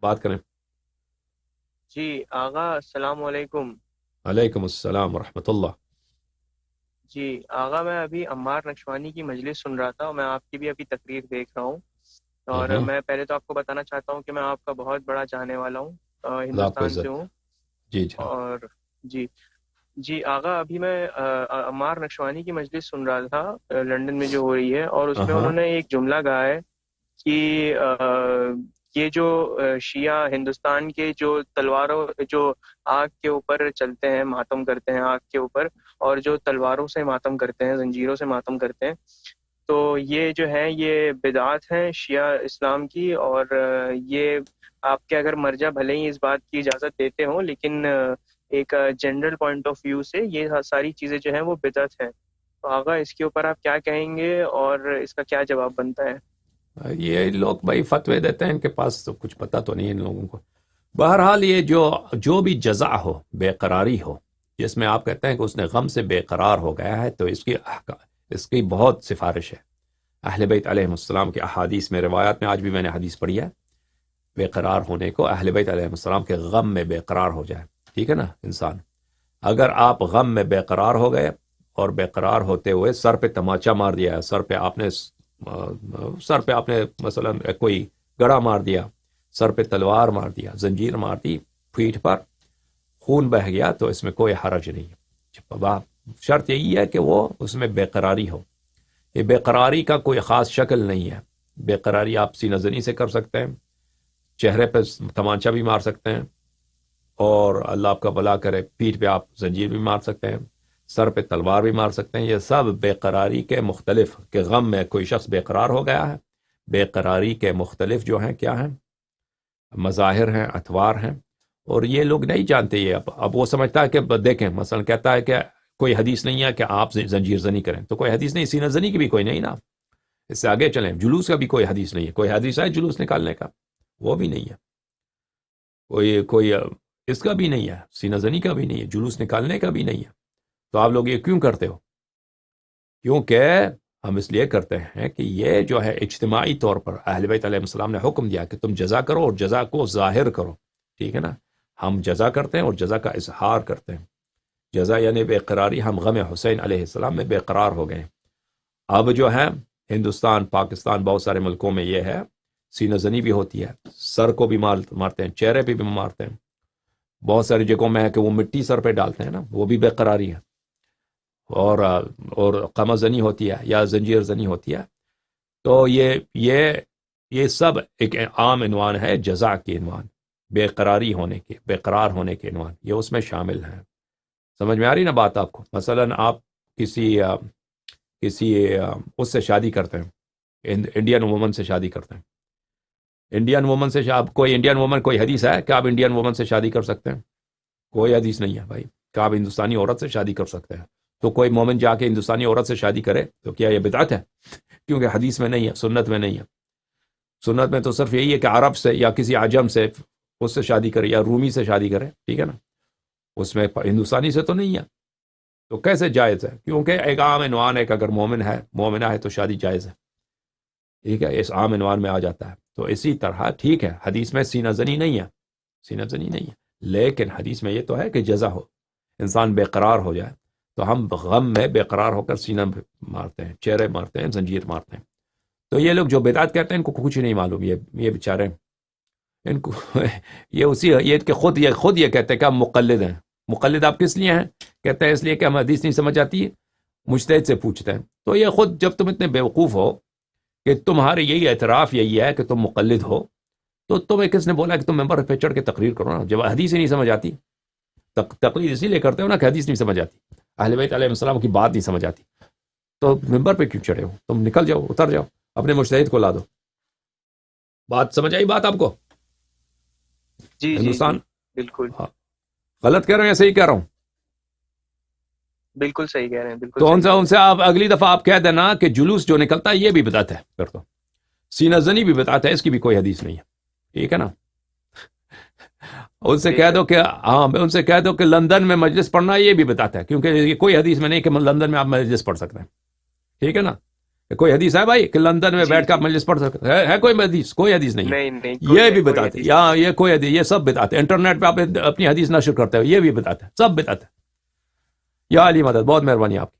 بات کریں۔ جی آغا السلام علیکم۔ علیکم السلام ورحمۃ اللہ۔ جی آغا، میں ابھی عمار نشوانی کی مجلس سن رہا تھا اور میں آپ کی بھی ابھی تقریر دیکھ رہا ہوں، اور ہاں، میں پہلے تو آپ کو بتانا چاہتا ہوں کہ میں آپ کا بہت بڑا چاہنے والا ہوں، خدا آپ کو ہندوستان سے عزت۔ ہوں۔ جی جناب۔ اور جی جی آغا، ابھی میں عمار نشوانی کی مجلس سن رہا تھا، لندن میں جو ہو رہی ہے، اور اس میں ہاں انہوں نے ایک جملہ کہا ہے کہ یہ جو شیعہ ہندوستان کے جو تلواروں جو آگ کے اوپر چلتے ہیں، ماتم کرتے ہیں آگ کے اوپر، اور جو تلواروں سے ماتم کرتے ہیں، زنجیروں سے ماتم کرتے ہیں، تو یہ جو ہے یہ بدعات ہیں شیعہ اسلام کی، اور یہ آپ کے اگر مرجع بھلے ہی اس بات کی اجازت دیتے ہوں، لیکن ایک جنرل پوائنٹ آف ویو سے یہ ساری چیزیں جو ہیں وہ بدعت ہیں۔ تو آغا اس کے اوپر آپ کیا کہیں گے اور اس کا کیا جواب بنتا ہے؟ یہ لوگ بھائی فتوے دیتے ہیں، ان کے پاس تو کچھ پتہ تو نہیں ہے ان لوگوں کو۔ بہرحال یہ جو بھی جزع ہو، بے قراری ہو، جس میں آپ کہتے ہیں کہ اس نے غم سے بے قرار ہو گیا ہے، تو اس کی بہت سفارش ہے۔ اہل بیت علیہ السلام کے احادیث میں، روایات میں، آج بھی میں نے حدیث پڑھی ہے، بے قرار ہونے کو اہل بیت علیہ السلام کے غم میں بے قرار ہو جائے، ٹھیک ہے نا انسان۔ اگر آپ غم میں بے قرار ہو گئے اور بے قرار ہوتے ہوئے سر پہ تماچا مار دیا، سر پہ آپ نے مثلا کوئی گڑا مار دیا، سر پہ تلوار مار دیا، زنجیر مار دی پیٹھ پر، خون بہہ گیا، تو اس میں کوئی حرج نہیں ہے۔ شرط یہی ہے کہ وہ اس میں بے قراری ہو۔ یہ بے قراری کا کوئی خاص شکل نہیں ہے۔ بے قراری آپ سینہ زنی سے کر سکتے ہیں، چہرے پہ تمانچہ بھی مار سکتے ہیں، اور اللہ آپ کا بھلا کرے پیٹھ پہ آپ زنجیر بھی مار سکتے ہیں، سر پہ تلوار بھی مار سکتے ہیں۔ یہ سب بے قراری کے مختلف، کہ غم میں کوئی شخص بے قرار ہو گیا ہے، بے قراری کے مختلف جو ہیں کیا ہیں، مظاہر ہیں، اطوار ہیں، اور یہ لوگ نہیں جانتے۔ یہ اب وہ سمجھتا ہے کہ دیکھیں، مثلا کہتا ہے کہ کوئی حدیث نہیں ہے کہ آپ زنجیر زنی کریں، تو کوئی حدیث نہیں، سینہ زنی کی بھی کوئی نہیں نا۔ اس سے آگے چلیں، جلوس کا بھی کوئی حدیث نہیں ہے، کوئی حدیث ہے جلوس نکالنے کا؟ وہ بھی نہیں ہے۔ کوئی اس کا بھی نہیں ہے، سینہ زنی کا بھی نہیں ہے، جلوس نکالنے کا بھی نہیں ہے۔ تو آپ لوگ یہ کیوں کرتے ہو؟ کیونکہ ہم اس لیے کرتے ہیں کہ یہ جو ہے اجتماعی طور پر اہل بیت علیہ السلام نے حکم دیا کہ تم جزا کرو اور جزا کو ظاہر کرو، ٹھیک ہے نا۔ ہم جزا کرتے ہیں اور جزا کا اظہار کرتے ہیں۔ جزا یعنی بے قراری، ہم غم حسین علیہ السلام میں بے قرار ہو گئے۔ اب جو ہے ہندوستان، پاکستان، بہت سارے ملکوں میں یہ ہے، سینہ زنی بھی ہوتی ہے، سر کو بھی مارتے ہیں، چہرے پہ بھی مارتے ہیں۔ بہت ساری جگہوں میں ہے کہ وہ مٹی سر پہ ڈالتے ہیں نا، وہ بھی بے قراری ہے۔ اور قمع زنی ہوتی ہے یا زنجیر زنی ہوتی ہے۔ تو یہ سب ایک عام عنوان ہے جزا کے عنوان، بے قراری ہونے کے، بے قرار ہونے کے عنوان، یہ اس میں شامل ہیں۔ سمجھ میں آ رہی نا بات آپ کو؟ مثلا آپ کسی اس سے شادی کرتے ہیں، انڈین وومن سے شادی کرتے ہیں، انڈین وومن سے کوئی انڈین وومن، کوئی حدیث ہے کہ آپ انڈین وومن سے شادی کر سکتے ہیں؟ کوئی حدیث نہیں ہے بھائی کہ آپ ہندوستانی عورت سے شادی کر سکتے ہیں۔ تو کوئی مومن جا کے ہندوستانی عورت سے شادی کرے تو کیا یہ بدعت ہے؟ کیونکہ حدیث میں نہیں ہے، سنت میں نہیں ہے۔ سنت میں تو صرف یہی ہے کہ عرب سے یا کسی عجم سے اس سے شادی کرے یا رومی سے شادی کرے، ٹھیک ہے نا، اس میں ہندوستانی سے تو نہیں ہے۔ تو کیسے جائز ہے؟ کیونکہ ایک عام عنوان ہے کہ اگر مومن ہے، مومنہ ہے تو شادی جائز ہے، ٹھیک ہے، اس عام عنوان میں آ جاتا ہے۔ تو اسی طرح ٹھیک ہے، حدیث میں سینہ زنی نہیں ہے، سینہ زنی نہیں ہے، لیکن حدیث میں یہ تو ہے کہ جزا ہو، انسان بے قرار ہو جائے، تو ہم غم میں بے قرار ہو کر سینہ مارتے ہیں، چہرے مارتے ہیں، زنجیر مارتے ہیں۔ تو یہ لوگ جو بدعت کہتے ہیں ان کو کچھ نہیں معلوم، یہ بیچارے، ان کو یہ کہ خود یہ کہتے ہیں کہ ہم مقلد ہیں۔ مقلد آپ کس لیے ہیں؟ کہتے ہیں اس لیے کہ ہم حدیث نہیں سمجھ آتی، مجتہد سے پوچھتے ہیں۔ تو یہ خود جب تم اتنے بیوقوف ہو کہ تمہارے یہی اعتراف یہی ہے کہ تم مقلد ہو، تو تمہیں کس نے بولا کہ تم ممبر پہ چڑھ کے تقریر کرو نا؟ جب حدیث ہی نہیں سمجھ آتی، تقلید اسی لیے کرتے ہو نا کہ حدیث نہیں سمجھ آتی، اہل بیت علیہ السلام کی بات نہیں سمجھ آتی، تو ممبر پہ کیوں چڑھے ہو؟ تم نکل جاؤ، اتر جاؤ، اپنے مجتہد کو لا دو۔ بات سمجھ آئی بات آپ کو؟ جی جی جی، ہندوستان، بالکل ہاں، غلط کہہ رہا ہوں یا صحیح کہہ رہا ہوں؟ بالکل صحیح کہہ رہے ہیں، بالکل تو صحیح کہہ رہے ان سے آپ اگلی دفعہ آپ کہہ دینا کہ جلوس جو نکلتا ہے یہ بھی بدعت ہے، پھر تو سینہ زنی بھی بدعت ہے، اس کی بھی کوئی حدیث نہیں ہے، ٹھیک ہے نا۔ ان ہیں، سے بے کہہ دو شک۔ کہ ہاں، ان سے کہہ دو کہ لندن میں مجلس پڑھنا یہ بھی بتاتا ہے، کیونکہ یہ کوئی حدیث میں نہیں کہ لندن میں آپ مجلس پڑھ سکتے ہیں، ٹھیک ہے نا۔ کوئی حدیث ہے بھائی کہ لندن میں بیٹھ کر مجلس پڑھ سکتے ہے کوئی حدیث؟ کوئی حدیث نہیں ہے. نہیں یہ بھی بتاتے یہاں، یہ کوئی حدیث، یہ سب بتاتے انٹرنیٹ پہ آپ اپنی حدیث نشر کرتے ہو، یہ بھی بتاتے سب بتاتے. یا علی مدد، بہت مہربانی آپ کی.